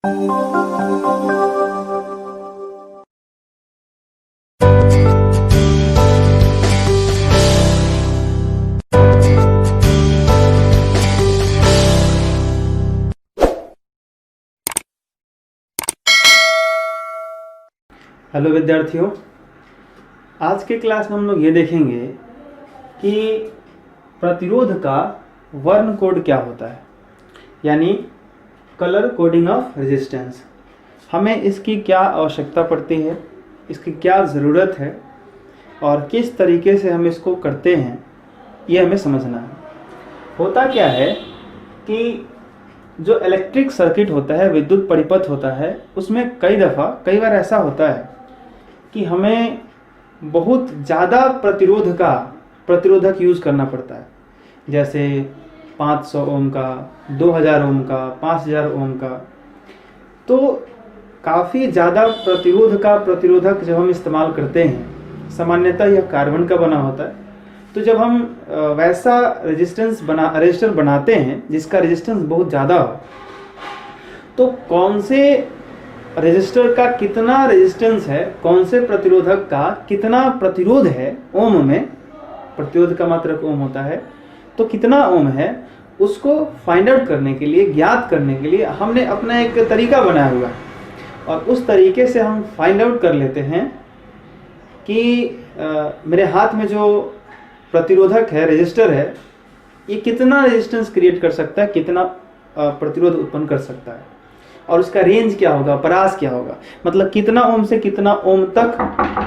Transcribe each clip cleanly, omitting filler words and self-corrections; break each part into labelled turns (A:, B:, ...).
A: Hello विद्यार्थियों, आज के क्लास में हम लोग ये देखेंगे कि प्रतिरोध का वर्ण कोड क्या होता है, यानी कलर कोडिंग ऑफ रेजिस्टेंस। हमें इसकी क्या आवश्यकता पड़ती है, इसकी क्या ज़रूरत है और किस तरीके से हम इसको करते हैं, ये हमें समझना है। होता क्या है कि जो इलेक्ट्रिक सर्किट होता है, विद्युत परिपथ होता है, उसमें कई बार ऐसा होता है कि हमें बहुत ज़्यादा प्रतिरोधक यूज़ करना पड़ता है, जैसे 500 ओम का, 2000 ओम का, 5000 ओम का। तो काफ़ी ज़्यादा प्रतिरोधक जब हम इस्तेमाल करते हैं, सामान्यतः यह कार्बन का बना होता है। तो जब हम वैसा रेजिस्टर बनाते हैं जिसका रेजिस्टेंस बहुत ज़्यादा हो, तो कौन से रेजिस्टर का कितना रेजिस्टेंस है, कौन से प्रतिरोधक का कितना प्रतिरोध है ओम में, प्रतिरोध का मात्रक ओम होता है, तो कितना ओम है, उसको फाइंड आउट करने के लिए, ज्ञात करने के लिए हमने अपना एक तरीका बनाया हुआ है। और उस तरीके से हम फाइंड आउट कर लेते हैं कि मेरे हाथ में जो प्रतिरोधक है, रेजिस्टर है, ये कितना रेजिस्टेंस क्रिएट कर सकता है, कितना प्रतिरोध उत्पन्न कर सकता है, और उसका रेंज क्या होगा, परास क्या होगा, मतलब कितना ओम से कितना ओम तक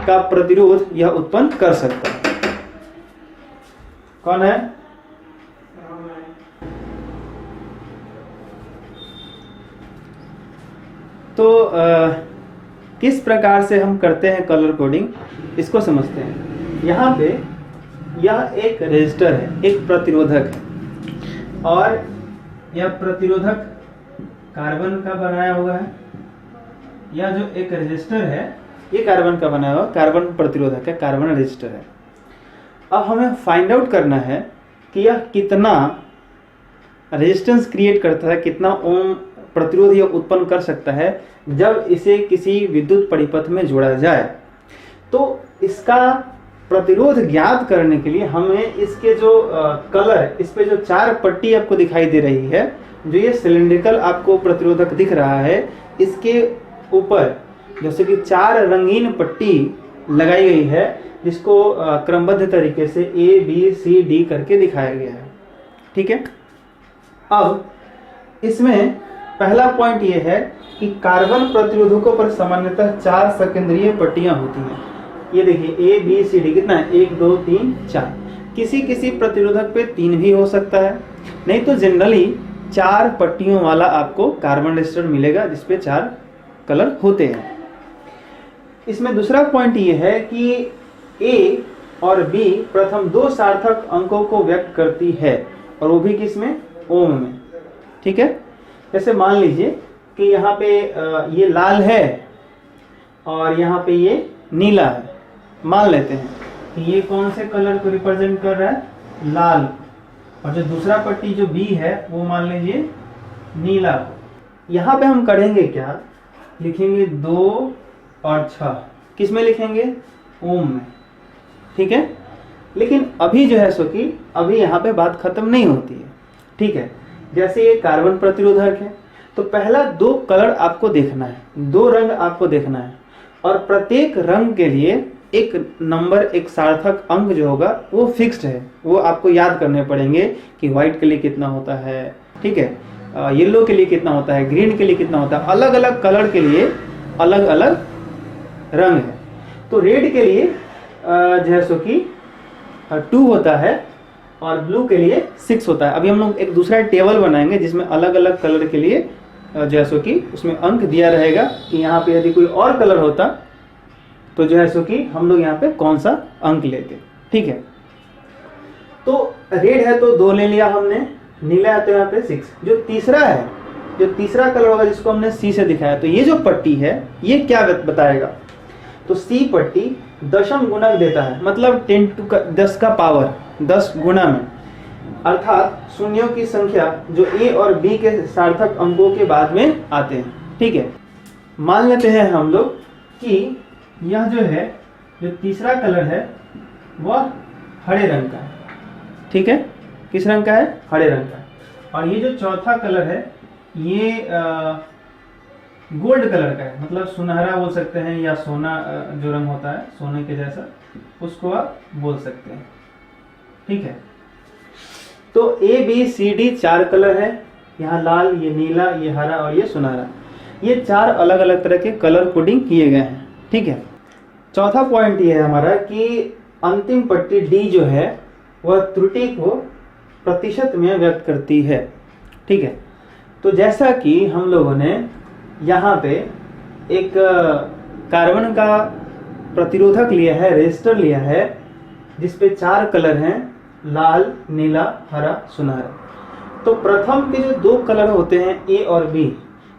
A: का प्रतिरोध यह उत्पन्न कर सकता है। कौन है? तो किस प्रकार से हम करते हैं कलर कोडिंग, इसको समझते हैं। यहाँ पे यह एक रेजिस्टर है, एक प्रतिरोधक है, और यह प्रतिरोधक कार्बन का बनाया हुआ है। यह जो एक रेजिस्टर है, ये कार्बन का बनाया हुआ कार्बन प्रतिरोधक है, कार्बन रेजिस्टर है। अब हमें फाइंड आउट करना है कि यह कितना रेजिस्टेंस क्रिएट करता है, कितना ओम प्रतिरोध यह उत्पन्न कर सकता है जब इसे किसी विद्युत परिपथ में जोड़ा जाए। तो इसका प्रतिरोध ज्ञात करने के लिए हमें इसके जो कलर, इस पे जो 4 पट्टी आपको दिखाई दे रही है, जो ये सिलिंड्रिकल आपको प्रतिरोधक दिख रहा है, इसके ऊपर जैसे कि 4 रंगीन पट्टी लगाई गई है, जिसको क्रमबद्ध तरीके से A, B, C, D करके दिखाया गया है। ठीक है। अब इसमें पहला पॉइंट ये है कि कार्बन प्रतिरोधकों पर सामान्यतः 4 संकेंद्रीय पट्टियां होती हैं। ये देखिए A, B, C, D कितना है, 1, 2, 3, 4। किसी प्रतिरोधक पे 3 भी हो सकता है, नहीं तो जनरली 4 पट्टियों वाला आपको कार्बन रेजिस्टर मिलेगा, जिसपे 4 कलर होते हैं। इसमें दूसरा पॉइंट ये है कि A और B प्रथम 2 सार्थक अंकों को व्यक्त करती है, और वो भी किसमें, ओम में। ठीक है। जैसे मान लीजिए कि यहाँ पे ये लाल है और यहाँ पे ये नीला है। मान लेते हैं कि ये कौन से कलर को रिप्रेजेंट कर रहा है, लाल, और जो दूसरा पट्टी जो B है वो मान लीजिए नीला। यहाँ पे हम करेंगे क्या, लिखेंगे 2 और 6, किस में लिखेंगे, ओम में। ठीक है। लेकिन अभी जो है सो कि अभी यहाँ पे बात खत्म नहीं होती है। ठीक है। जैसे ये कार्बन प्रतिरोधक है, तो पहला 2 कलर आपको देखना है, 2 रंग आपको देखना है, और प्रत्येक रंग के लिए एक नंबर, एक सार्थक अंक जो होगा वो फिक्स्ड है, वो आपको याद करने पड़ेंगे कि व्हाइट के लिए कितना होता है, ठीक है, येलो के लिए कितना होता है, ग्रीन के लिए कितना होता है, अलग अलग कलर के लिए अलग अलग रंग है। तो रेड के लिए जो है सो कि 2 होता है, और ब्लू के लिए 6 होता है। अभी हम लोग एक दूसरा टेबल बनाएंगे जिसमें अलग अलग कलर के लिए जो है सो कि उसमें अंक दिया रहेगा कि यहाँ पे यदि कोई और कलर होता तो जो है सो कि हम लोग यहाँ पे कौन सा अंक लेते। ठीक है। तो रेड है तो 2 ले लिया हमने, नीला है तो यहाँ पे 6। जो तीसरा है, जो तीसरा कलर होगा जिसको हमने C से दिखाया, तो ये जो पट्टी है ये क्या बताएगा, तो C पट्टी दशम गुणक देता है, मतलब 10 का पावर 10 गुना में, अर्थात शून्यों की संख्या जो A और B के सार्थक अंकों के बाद में आते हैं। ठीक है, मान लेते हैं हम लोग कि यह जो है, जो तीसरा कलर है वह हरे रंग का है। ठीक है, किस रंग का है? हरे रंग का है। और ये जो चौथा कलर है ये गोल्ड कलर का है, मतलब सुनहरा बोल सकते हैं, या सोना जो रंग होता है सोने के जैसा, उसको आप बोल सकते हैं। ठीक है, तो A B C D 4 colour है, यहाँ लाल, ये नीला, ये हरा और ये सुनहरा। ये 4 अलग अलग तरह के कलर कोडिंग किए गए हैं। ठीक है, चौथा पॉइंट ये है हमारा कि अंतिम पट्टी डी जो है वह त्रुटि को प्रतिशत में व्यक्त करती है। ठीक है, तो जैसा कि हम लोगों ने यहाँ पे एक कार्बन का प्रतिरोधक लिया है, रेजिस्टर लिया है, जिसपे 4 कलर हैं, लाल, नीला, हरा, सुनहरा। तो प्रथम के जो 2 कलर होते हैं ए और बी,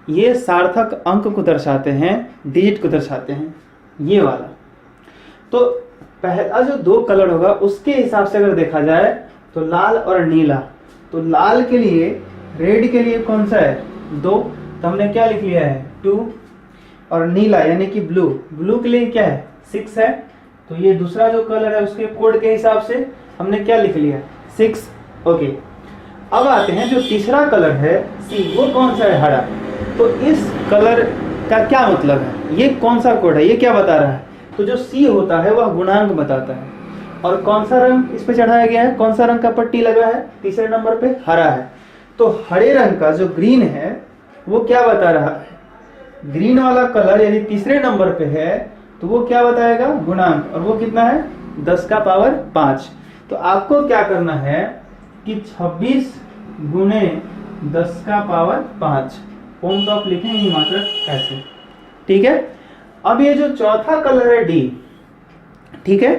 A: ये सार्थक अंक को दर्शाते हैं, डिजिट को दर्शाते हैं, ये वाला। तो पहला जो 2 कलर होगा उसके हिसाब से अगर देखा जाए तो लाल और नीला, तो लाल के लिए, रेड के लिए कौन सा है? 2, तो हमने क्या लिख लिया है? 2। और नीला यानी कि ब्लू, ब्लू के लिए क्या है? 6 है। तो ये दूसरा जो कलर है उसके कोड के हिसाब से हमने क्या लिख लिया? 6। ओके, अब आते हैं जो तीसरा कलर है सी, वो कौन सा है? हरा। तो इस कलर का क्या मतलब है? ये कौन सा कोड है? ये क्या बता रहा है? तो जो सी होता है वह गुणांक बताता है। और कौन सा रंग इस पे चढ़ाया गया है? कौन सा रंग का पट्टी लगा है तीसरे नंबर पे? हरा है। तो हरे रंग का जो ग्रीन है वो क्या बता रहा है? ग्रीन वाला कलर यदि तीसरे नंबर पे है तो वो क्या बताएगा? गुणांक। और वो कितना है? 10 का पावर 5। तो आपको क्या करना है कि 26 गुणे 10 का पावर 5 ओम तो आप लिखेंगे मात्र ऐसे। ठीक है, अब ये जो चौथा कलर है डी, ठीक है,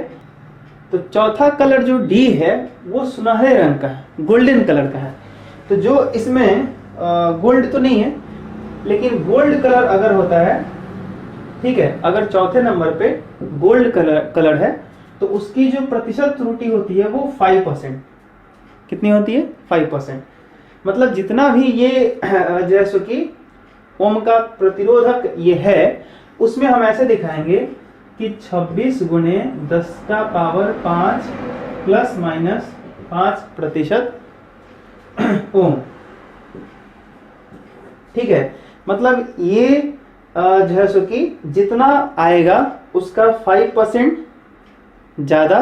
A: तो चौथा कलर जो डी है वो सुनहरे रंग का है, गोल्डन कलर का है। तो जो इसमें गोल्ड तो नहीं है, लेकिन गोल्ड कलर अगर होता है, ठीक है, अगर चौथे नंबर पे गोल्ड कलर है तो उसकी जो प्रतिशत त्रुटि होती है वो 5%। कितनी होती है? 5%। मतलब जितना भी ये जैसे कि ओम का प्रतिरोधक ये है, उसमें हम ऐसे दिखाएंगे कि 26 गुणे 10 का पावर 5 प्लस माइनस 5% ओम। ठीक है, मतलब ये जो है सो कि जितना आएगा उसका 5% ज्यादा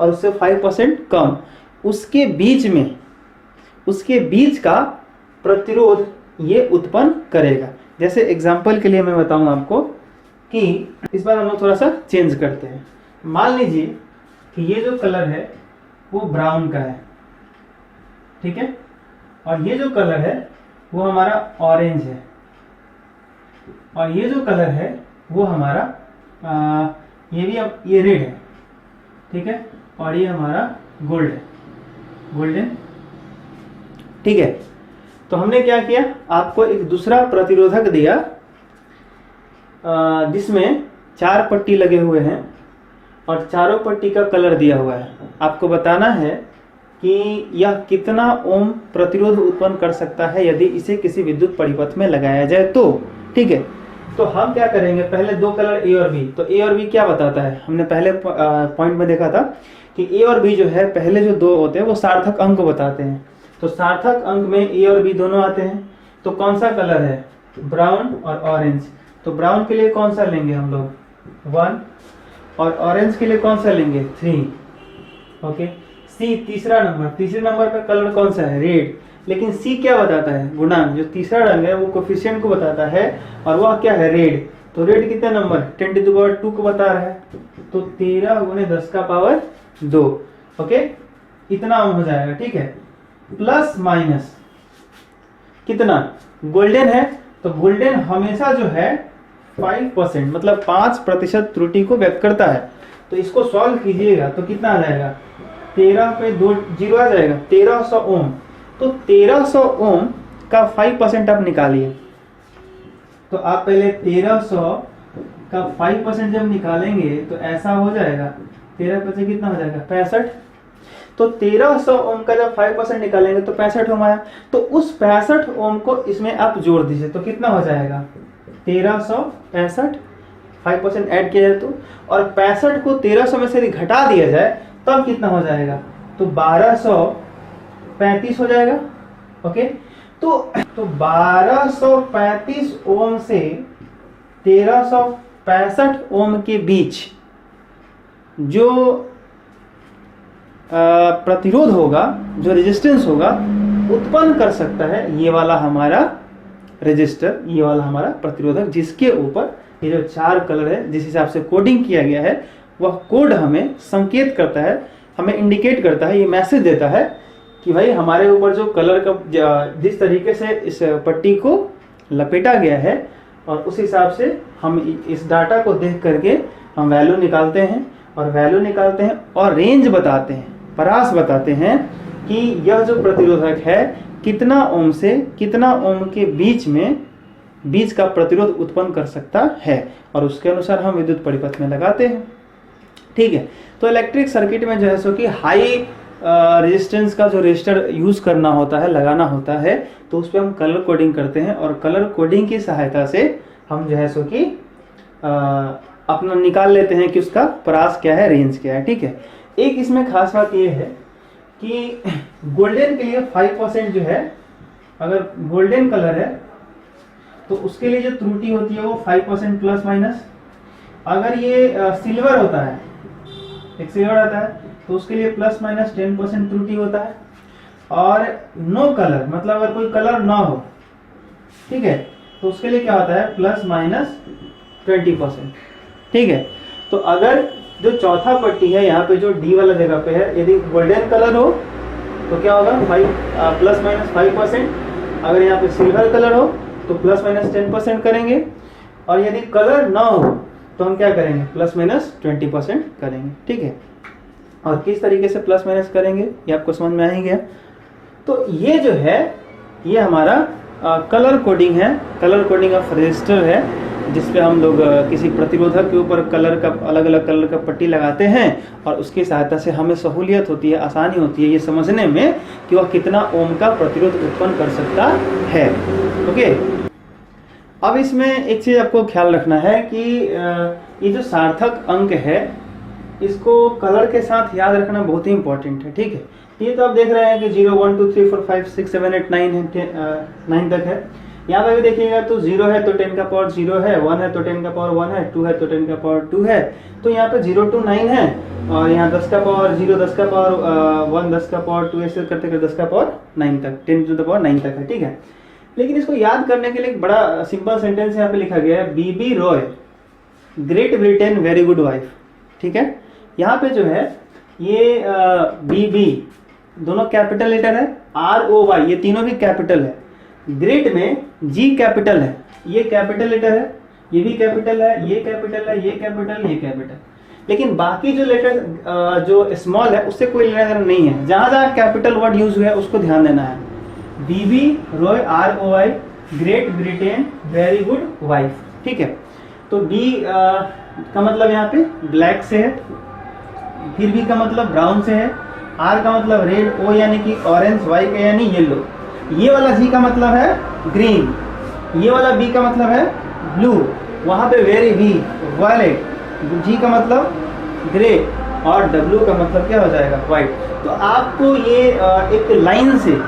A: और उससे 5% कम, उसके बीच में, उसके बीच का प्रतिरोध ये उत्पन्न करेगा। जैसे एग्जाम्पल के लिए मैं बताऊं आपको कि इस बार हम लोग थोड़ा सा चेंज करते हैं। मान लीजिए कि ये जो कलर है वो ब्राउन का है, ठीक है, और ये जो कलर है वो हमारा ऑरेंज है, और ये जो कलर है वो हमारा ये रेड है, ठीक है, और ये हमारा गोल्ड है, गोल्डन। ठीक है, तो हमने क्या किया, आपको एक दूसरा प्रतिरोधक दिया जिसमें 4 पट्टी लगे हुए हैं और चारों पट्टी का कलर दिया हुआ है। आपको बताना है कि यह कितना ओम प्रतिरोध उत्पन्न कर सकता है यदि इसे किसी विद्युत परिपथ में लगाया जाए तो। ठीक है, तो हम क्या करेंगे, पहले 2 कलर ए और बी। तो ए और बी क्या बताता है? हमने पहले पॉइंट में देखा था कि ए और बी जो है, पहले जो 2 होते हैं वो सार्थक अंक बताते हैं। तो सार्थक अंक में ए और बी दोनों आते हैं। तो कौन सा कलर है? ब्राउन और ऑरेंज। तो ब्राउन के लिए कौन सा लेंगे हम लोग? 1, और ऑरेंज के लिए कौन सा लेंगे? 3। ओके, सी तीसरा नंबर, तीसरे नंबर पे कलर कौन सा है? रेड। लेकिन सी क्या बताता है? गुणांक। जो तीसरा रंग है वो कोफिशिएंट को बताता है, और वह क्या है? रेड। तो रेड कितने नंबर? 10⁻² को बता रहा है। तो 13 गुणे 10 का पावर 2। ओके, इतना हो जाएगा। ठीक है, प्लस माइनस कितना? गोल्डन है, तो गोल्डन हमेशा जो है 5%, मतलब 5% त्रुटि को व्यक्त करता है। तो इसको सॉल्व कीजिएगा तो कितना आ जाएगा? 13 पे 2 0 आ जाएगा, 1300 ओम। तो 1300 ओम का 5% आप निकालिए। तो आप पहले 1300 का 5% जब निकालेंगे तो ऐसा हो जाएगा, 13 कितना हो जाएगा? 65। तो 1300 ओम का जब 5% निकालेंगे तो 65 ओम आया। तो उस 65 ओम को इसमें आप जोड़ दीजिए तो कितना हो जाएगा? 1365 5% ऐड किया जाए तो, और 65 को 1300 में से यदि घटा दिया जाए तब कितना हो जाएगा, तो 1235 हो जाएगा। ओके, तो 1235 ओम से 1365 ओम के बीच जो प्रतिरोध होगा, जो रेजिस्टेंस होगा, उत्पन्न कर सकता है ये वाला हमारा रेजिस्टर, ये वाला हमारा प्रतिरोधक, जिसके ऊपर ये जो 4 कलर है जिस हिसाब से कोडिंग किया गया है, वह कोड हमें संकेत करता है, हमें इंडिकेट करता है, ये मैसेज देता है कि भाई हमारे ऊपर जो कलर का जिस तरीके से इस पट्टी को लपेटा गया है, और उस हिसाब से हम इस डाटा को देख करके हम वैल्यू निकालते हैं, और वैल्यू निकालते हैं और रेंज बताते हैं, परास बताते हैं कि यह जो प्रतिरोधक है कितना ओम से कितना ओम के बीच का प्रतिरोध उत्पन्न कर सकता है, और उसके अनुसार हम विद्युत परिपथ में लगाते हैं। ठीक है, तो इलेक्ट्रिक सर्किट में जो है सो कि हाई रेजिस्टेंस का जो रेजिस्टर यूज करना होता है, लगाना होता है, तो उस पर हम कलर कोडिंग करते हैं, और कलर कोडिंग की सहायता से हम जो है सो कि अपना निकाल लेते हैं कि उसका परास क्या है, रेंज क्या है। ठीक है, एक इसमें खास बात ये है कि गोल्डन के लिए 5% जो है, अगर गोल्डन कलर है तो उसके लिए जो त्रुटि होती है वो 5% प्लस माइनस। अगर ये सिल्वर होता है, एक सिल्वर आता है, तो उसके लिए प्लस माइनस 10% त्रुटि होता है। और नो कलर मतलब अगर कोई कलर ना हो, ठीक है, तो उसके लिए क्या होता है, प्लस माइनस 20%। ठीक है, तो अगर जो चौथा पट्टी है यहाँ पे जो डी वाला जगह पे है, यदि गोल्डन कलर हो तो क्या होगा, प्लस माइनस 5%। अगर यहाँ पे सिल्वर कलर हो तो प्लस माइनस 10% करेंगे, और यदि कलर ना हो तो हम क्या करेंगे, प्लस माइनस 20% करेंगे। ठीक है, और किस तरीके से प्लस माइनस करेंगे ये आपको समझ में आ ही गया। तो ये जो है ये हमारा कलर कोडिंग है, कलर कोडिंग ऑफ रेजिस्टर है, जिसपे हम लोग किसी प्रतिरोधक के ऊपर कलर का अलग अलग कलर का पट्टी लगाते हैं, और उसकी सहायता से हमें सहूलियत होती है, आसानी होती है ये समझने में कि वह कितना ओम का प्रतिरोध उत्पन्न कर सकता है। ओके, अब इसमें एक चीज आपको ख्याल रखना है कि ये जो सार्थक अंक है इसको कलर के साथ याद रखना बहुत ही इंपॉर्टेंट है। ठीक है, ये तो आप देख रहे हैं कि 0 1 2 3 4 5 6 7 8 9 तक है। यहाँ पे भी देखिएगा तो 0 है तो 10 का पावर 0 है, 1 है तो 10 का पावर 1 है, 2 है तो 10 का पावर 2 है। तो यहाँ पे 0 to 9 है, और यहाँ 10 का पावर 0, 10 का पावर 1, 10 का पावर 2, ऐसे करते करते 10 का पावर 9 तक, 10 to the power 9 तक है। ठीक है, लेकिन इसको याद करने के लिए एक बड़ा सिंपल सेंटेंस यहाँ पे लिखा गया है, B B Roy great Britain very good wife. ठीक है, यहाँ पे जो है ये बीबी दोनों कैपिटल लेटर है, ROY ये तीनों भी कैपिटल है, ग्रेट में G कैपिटल है, ये कैपिटल लेटर है, ये भी कैपिटल है, ये कैपिटल है, ये कैपिटल, ये कैपिटल, लेकिन बाकी जो लेटर जो स्मॉल है उससे कोई लेना देना नहीं है। जहां जहां कैपिटल वर्ड यूज हुआ है उसको ध्यान देना है। B B Roy ROY great Britain very good wife. ठीक है, तो बी का मतलब यहाँ पे ब्लैक से है, फिर बी का मतलब ब्राउन से है, आर का मतलब रेड, ओ यानी कि ऑरेंज, वाई का यानी येलो, ये वाला जी का मतलब है ग्रीन, ये वाला बी का मतलब है ब्लू, वहां पे वेरी वी वायलेट, जी का मतलब ग्रे, और डब्ल्यू का मतलब क्या हो जाएगा, व्हाइट। तो आपको ये एक लाइन से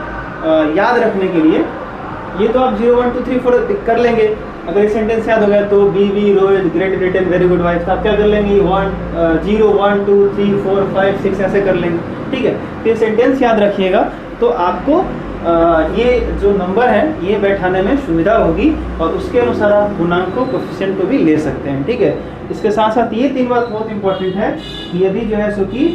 A: याद रखने के लिए ये तो आप 0 1 2 3 4 कर लेंगे। अगर ये सेंटेंस याद हो गया तो B B Roy great Britain very good wife, आप क्या कर लेंगे, 0 1 2 3 4 5 6 ऐसे कर लेंगे। ठीक है, तो ये सेंटेंस याद रखिएगा तो आपको ये जो नंबर है ये बैठाने में सुविधा होगी, और उसके अनुसार आप गुणांक को कोएफिशिएंट को भी ले सकते हैं। ठीक है, इसके साथ साथ ये 3 बात बहुत इंपॉर्टेंट है कि यदि जो है सो कि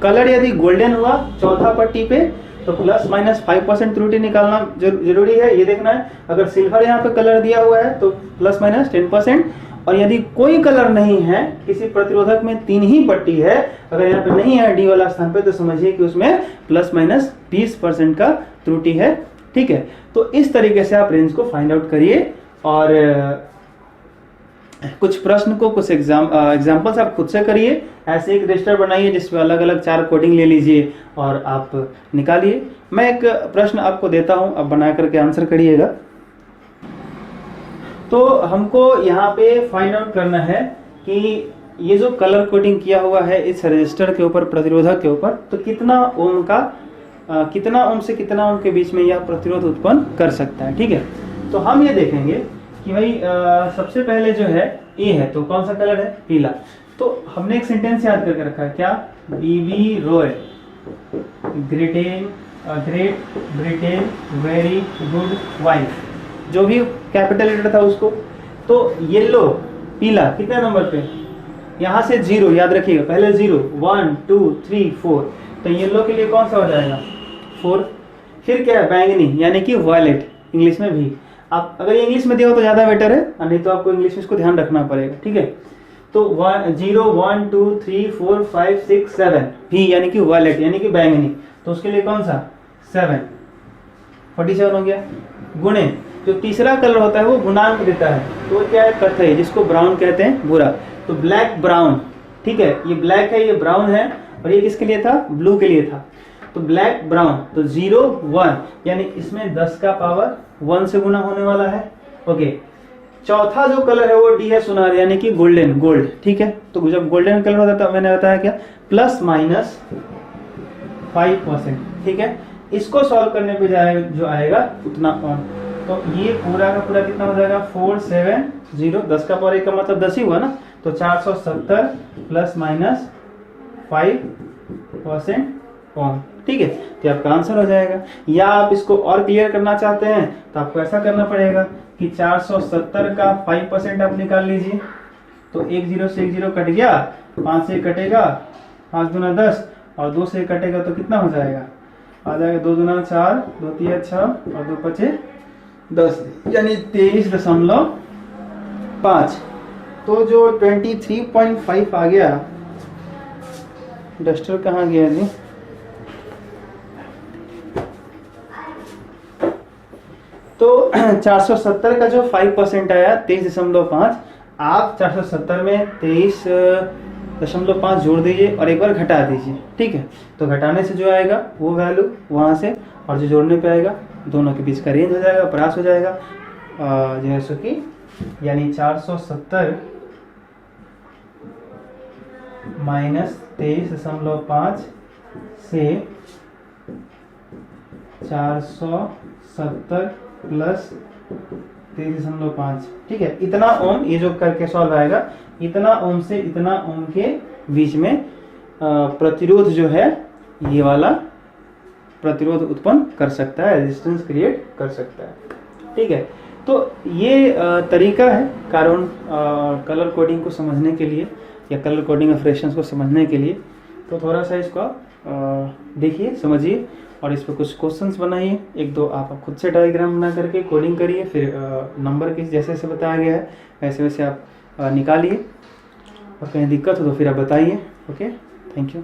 A: कलर यदि गोल्डन हुआ चौथा पट्टी पे तो प्लस माइनस 5% त्रुटि निकालना जरूरी है, ये देखना है। अगर सिल्वर यहाँ पे कलर दिया हुआ है तो प्लस माइनस 10%, और यदि कोई कलर नहीं है, किसी प्रतिरोधक में 3 ही पट्टी है, अगर यहाँ पे नहीं है डी वाला स्थान पे, तो समझिए कि उसमें प्लस माइनस 20% का त्रुटि है। ठीक है, तो इस तरीके से आप रेंज को फाइंड आउट करिए, और कुछ प्रश्न को कुछ एग्जाम्पल्स आप खुद से करिए। ऐसे एक रजिस्टर बनाइए जिसमें अलग अलग 4 कोडिंग ले लीजिए और आप निकालिए। मैं एक प्रश्न आपको देता हूं, आप बना करके आंसर करिएगा। तो हमको यहाँ पे फाइंड आउट करना है कि ये जो कलर कोडिंग किया हुआ है इस रजिस्टर के ऊपर, प्रतिरोधक के ऊपर, तो कितना ओम का कितना ओम से कितना ओम के बीच में यह प्रतिरोध उत्पन्न कर सकता है। ठीक है, तो हम ये देखेंगे कि भाई सबसे पहले जो है ए है, तो कौन सा कलर है? पीला। तो हमने एक सेंटेंस याद करके रखा है, क्या? B B Roy great Britain very good wife, जो भी कैपिटल लेटर था उसको। तो येलो पीला कितने नंबर पे? यहाँ से 0 याद रखिएगा, पहले 0 1 2 3 4, तो येलो के लिए कौन सा हो जाएगा? 4। फिर क्या है? बैंगनी यानी कि वायलेट इंग्लिश में भी। आप अगर इंग्लिश में दिया हो तो ज़्यादा बेटर है, नहीं तो आपको इंग्लिश में इसको ध्यान रखना पड़ेगा। ठीक है, तो 0 1 2 3 4 5 6 7 भी यानी कि वायलेट यानी कि बैंगनी, तो उसके लिए कौन सा? 7, 47 हो गया। गुणे, जो तीसरा कलर होता है वो गुणांक देता है, तो क्या है? कथई, जिसको ब्राउन कहते हैं, भूरा। तो ब्लैक ब्राउन, ठीक है, ये ब्लैक है, ये ब्राउन है, और ये किसके लिए था? ब्लू के लिए था। तो ब्लैक ब्राउन, तो 0 1 यानी इसमें 10 का पावर 1 से गुना होने वाला है। ओके, चौथा जो कलर है वो डी है, सुनहरे यानी कि गोल्डन, गोल्ड। ठीक है, तो जब गोल्डन कलर होता है तो मैंने बताया क्या? Plus minus 5%। ठीक है, इसको सॉल्व करने पे जाए जो आएगा उतना ऑन, तो ये पूरा का पूरा कितना हो जाएगा? 470, 10 का पावर 1 का मतलब 10 ही हुआ ना, तो 470 प्लस माइनस 5% ओम। ठीक है, तो आपका आंसर हो जाएगा। या आप इसको और क्लियर करना चाहते हैं तो आपको ऐसा करना पड़ेगा कि 470 का 5% आप निकाल लीजिए, तो 1 0 से 1 0 कट गया, 5 से कटेगा, 5 दूना 10, और 2 से कटेगा तो कितना हो जाएगा? आ जाएगा 2 दूना 4, 2 3 6 और 2 5 10, यानी 23.5। तो जो 23.5 आ गया, डस्टर कहाँ गया जी? तो 470 का जो 5% आया 23.5, आप 470 में 23.5 जोड़ दीजिए और एक बार घटा दीजिए। ठीक है, तो घटाने से जो आएगा वो वैल्यू वहाँ से, और जो जोड़ने पे आएगा दोनों के बीच का रेंज हो जाएगा, क्रॉस हो जाएगा, जैसे कि यानी 470 माइनस 23.5 से 470 प्लस 23.5। ठीक है, इतना ओम, ये जो करके सॉल्व आएगा, इतना ओम से इतना ओम के बीच में प्रतिरोध जो है, ये वाला प्रतिरोध उत्पन्न कर सकता है, रेजिस्टेंस क्रिएट कर सकता है। ठीक है, तो ये तरीका है कारण कलर कोडिंग को समझने के लिए, या कलर कोडिंग ऑपरेशंस को समझने के लिए। तो थोड़ा सा इसको देखिए, समझिए, और इस पर कुछ क्वेश्चंस बनाइए, 1-2 आप खुद से डायग्राम बना करके कोडिंग करिए, फिर नंबर के जैसे जैसे बताया गया है वैसे वैसे आप निकालिए, और कहीं दिक्कत हो तो फिर आप बताइए। Okay, thank you.